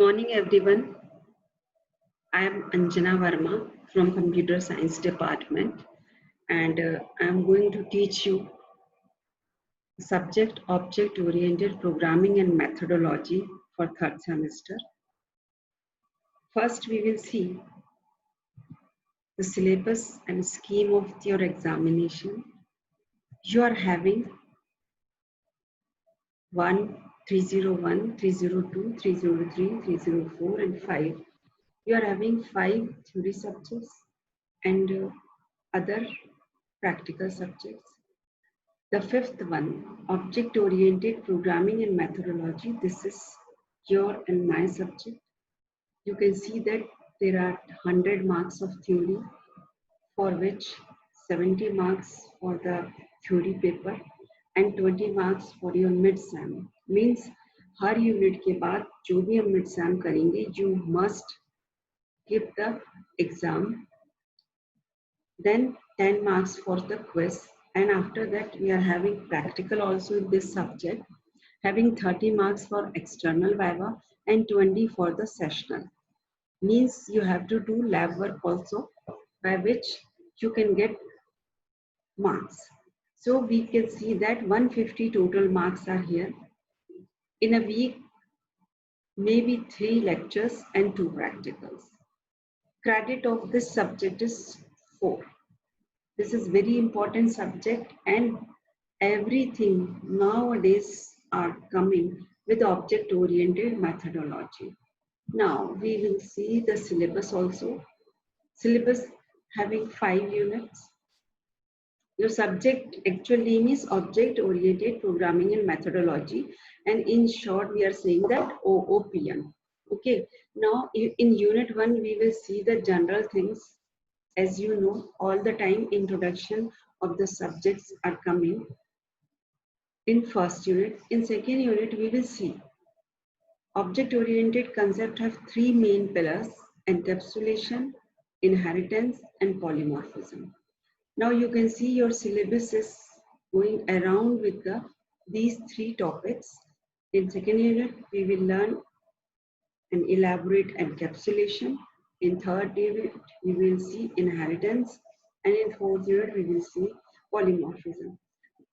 Morning everyone. I am Anjana Verma from Computer Science Department and I am going to teach you subject object oriented programming and methodology for third semester. First we will see the syllabus and scheme of your examination. You are having 1, 301, 302, 303, 304 and 5. You are having 5 theory subjects and other practical subjects. The fifth one, object-oriented programming and methodology. This is your and my subject. You can see that there are 100 marks of theory, for which 70 marks for the theory paper and 20 marks for your mid-sem. Means her unit के बाद जो भी हम mid-sem करेंगे, you must give the exam. Then 10 marks for the quiz. And after that, we are having practical also in this subject, having 30 marks for external viva and 20 for the sessional. Means you have to do lab work also, by which you can get marks. So we can see that 150 total marks are here. In a week, maybe 3 lectures and 2 practicals. Credit of this subject is 4. This is very important subject and everything nowadays are coming with object-oriented methodology. Now we will see the syllabus also. Syllabus having 5 units. Your subject actual name is object-oriented programming and methodology, and in short we are saying that OOPM. Okay. Now in unit 1 we will see the general things. As you know, all the time introduction of the subjects are coming in first unit. In second unit, we will see object-oriented concept have 3 main pillars: encapsulation, inheritance, and polymorphism. Now you can see your syllabus is going around with these 3 topics. In second unit, we will learn an elaborate encapsulation. In third unit, we will see inheritance, and in fourth unit, we will see polymorphism.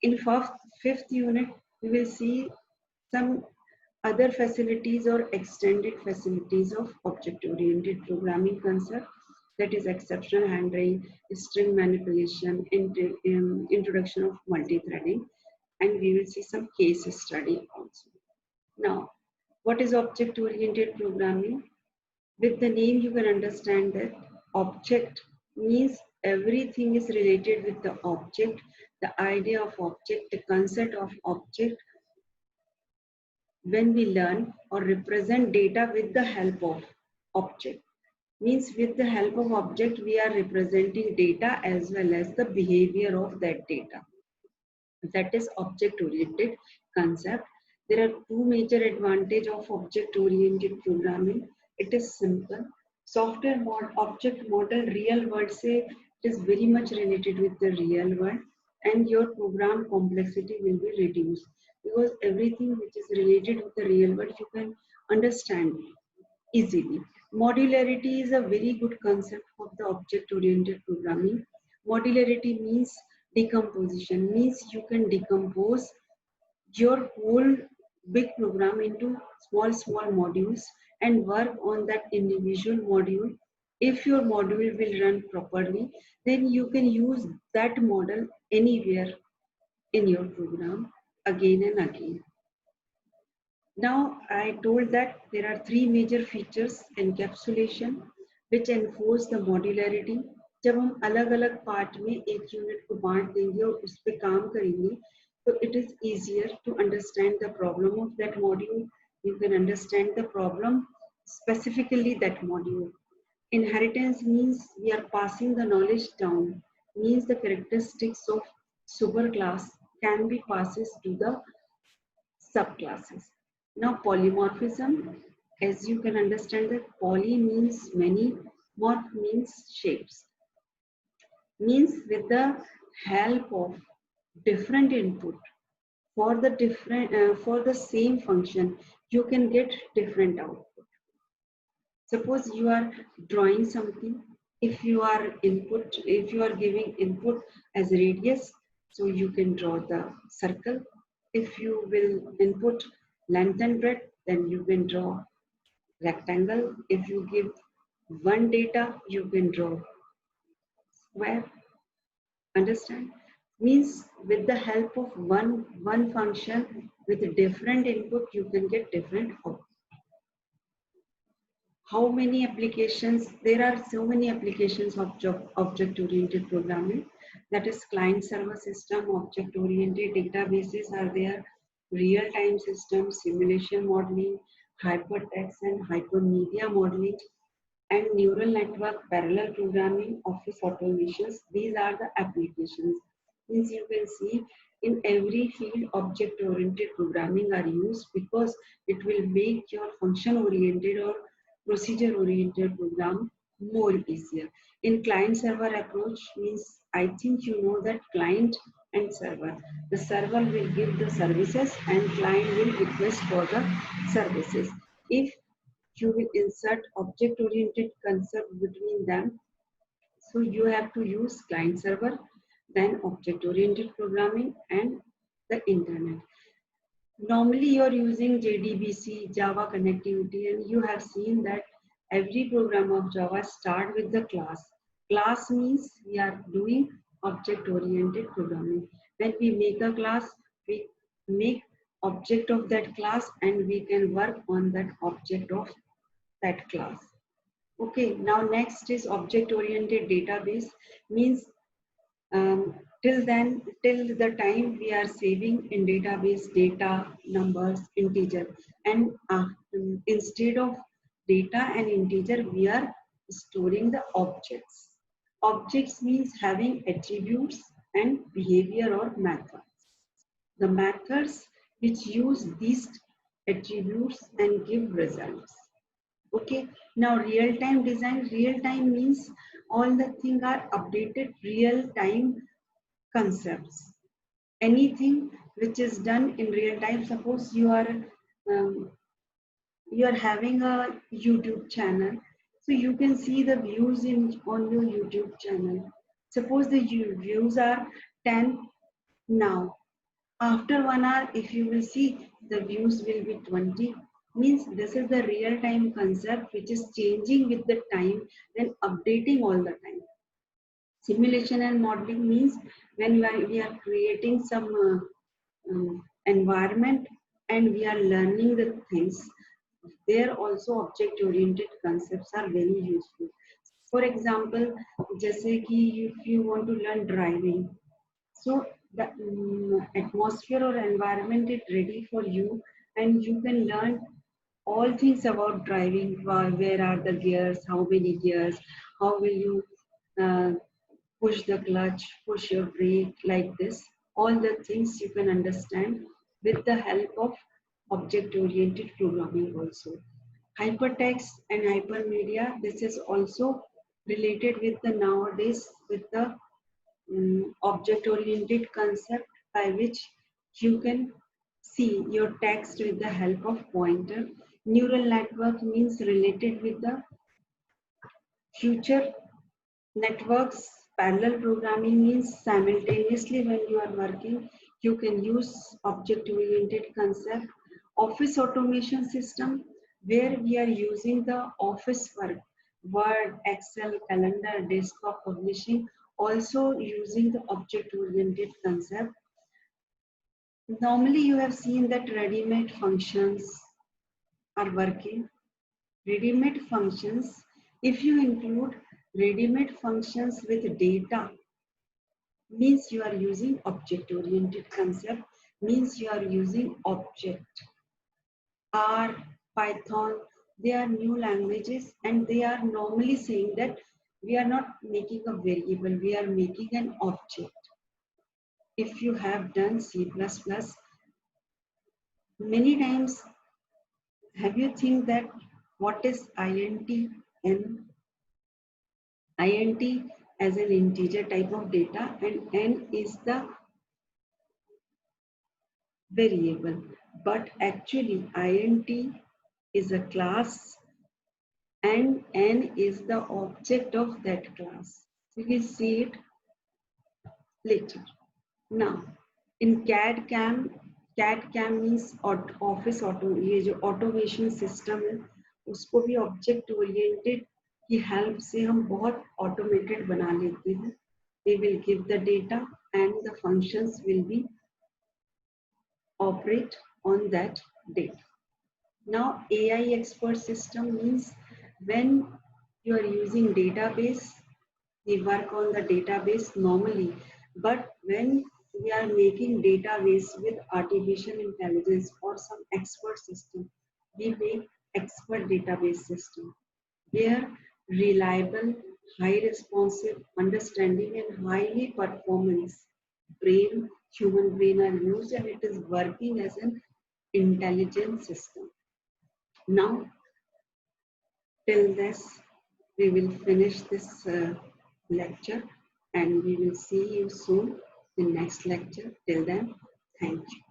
In fifth unit, we will see some other facilities or extended facilities of object-oriented programming concept, that is exception handling, string manipulation, introduction of multi-threading, and we will see some case study also. Now, what is object-oriented programming? With the name, you can understand that object means everything is related with the object, the idea of object, the concept of object. When we learn or represent data with the help of object, means with the help of object, we are representing data as well as the behavior of that data. That is object-oriented concept. There are 2 major advantages of object-oriented programming. It is simple. Software object model real world say it is very much related with the real world, and your program complexity will be reduced because everything which is related with the real world you can understand easily. Modularity is a very good concept of the object-oriented programming. Modularity means decomposition, means you can decompose your whole big program into small modules and work on that individual module. If your module will run properly, then you can use that model anywhere in your program again and again. Now I told that there are 3 major features: encapsulation, which enforce the modularity. जब हम अलग अलग part में एक unit को बांट देंगे और उस पर काम करेंगे, so it is easier to understand the problem of that module. You can understand the problem specifically that module. Inheritance means we are passing the knowledge down, means the characteristics of superclass can be passed to the subclasses. Now polymorphism, as you can understand that poly means many, morph means shapes. Means with the help of different input for the same function, you can get different output. Suppose you are drawing something. If you are giving input as radius, so you can draw the circle. If you will input length and breadth, then you can draw rectangle. If you give one data, you can draw square. Understand? Means with the help of one function with different input, you can get different output. How many applications? There are so many applications of object-oriented programming. That is client-server system, object-oriented databases are there, real-time systems, simulation modeling, hypertext and hypermedia modeling, and neural network, parallel programming, office automations. These are the applications. Means you can see in every field object-oriented programming are used because it will make your function-oriented or procedure-oriented program more easier. In client-server approach means I think you know that client and server. The server will give the services and client will request for the services. If you will insert object-oriented concept between them. So you have to use client server, then object-oriented programming and the internet. Normally you are using JDBC, Java connectivity, and you have seen that every program of Java start with the class. Class means we are doing object-oriented programming. When we make a class, we make object of that class and we can work on that object of that class. Okay, now next is object-oriented database. Means till the time we are saving in database data, numbers, integer, and instead of data and integer, we are storing the objects. Objects means having attributes and behavior or methods. The methods which use these attributes and give results. Okay, now real-time design. Real-time means all the things are updated real-time concepts. Anything which is done in real time. Suppose um, you are having a YouTube channel, so you can see the views in on your YouTube channel. Suppose the views are 10 now. After 1 hour, if you will see, the views will be 20. Means this is the real time concept which is changing with the time, then updating all the time. Simulation and modeling means when we are creating some environment and we are learning the things, there also object oriented concepts are very useful. For example, जैसे कि if you want to learn driving, so the atmosphere or environment is ready for you and you can learn all things about driving. Where are the gears, how many gears, how will you uh, push the clutch, push your brake, like this. All the things you can understand with the help of object-oriented programming also. Hypertext and hypermedia, this is also related with the nowadays with the object-oriented concept by which you can see your text with the help of pointer. Neural network means related with the future networks. Parallel programming means simultaneously when you are working, you can use object-oriented concept. Office automation system, where we are using the office work, Word, Excel, calendar, desktop publishing, also using the object-oriented concept. Normally, you have seen that ready-made functions are working. Ready-made functions, if you include ready-made functions with data, means you are using object-oriented concept, means you are using object. R, Python, they are new languages and they are normally saying that we are not making a variable, we are making an object. If you have done C++, many times have you think that what is int n? Int as an integer type of data and n is the variable, but actually int is a class and N is the object of that class. We will see it later. Now, in CAD-CAM means office auto, ये जो automation system है उसको भी object oriented की help से हम बहुत automated बना लेते हैं. We will give the data and the functions will be operate on that data. Now AI expert system means when you are using database, we work on the database normally, but when we are making database with artificial intelligence or some expert system, we make expert database system where reliable, high responsive, understanding and highly performance human brain are used, and it is working as an intelligent system. Now, till this, we will finish this lecture and we will see you soon in next lecture. Till then, thank you.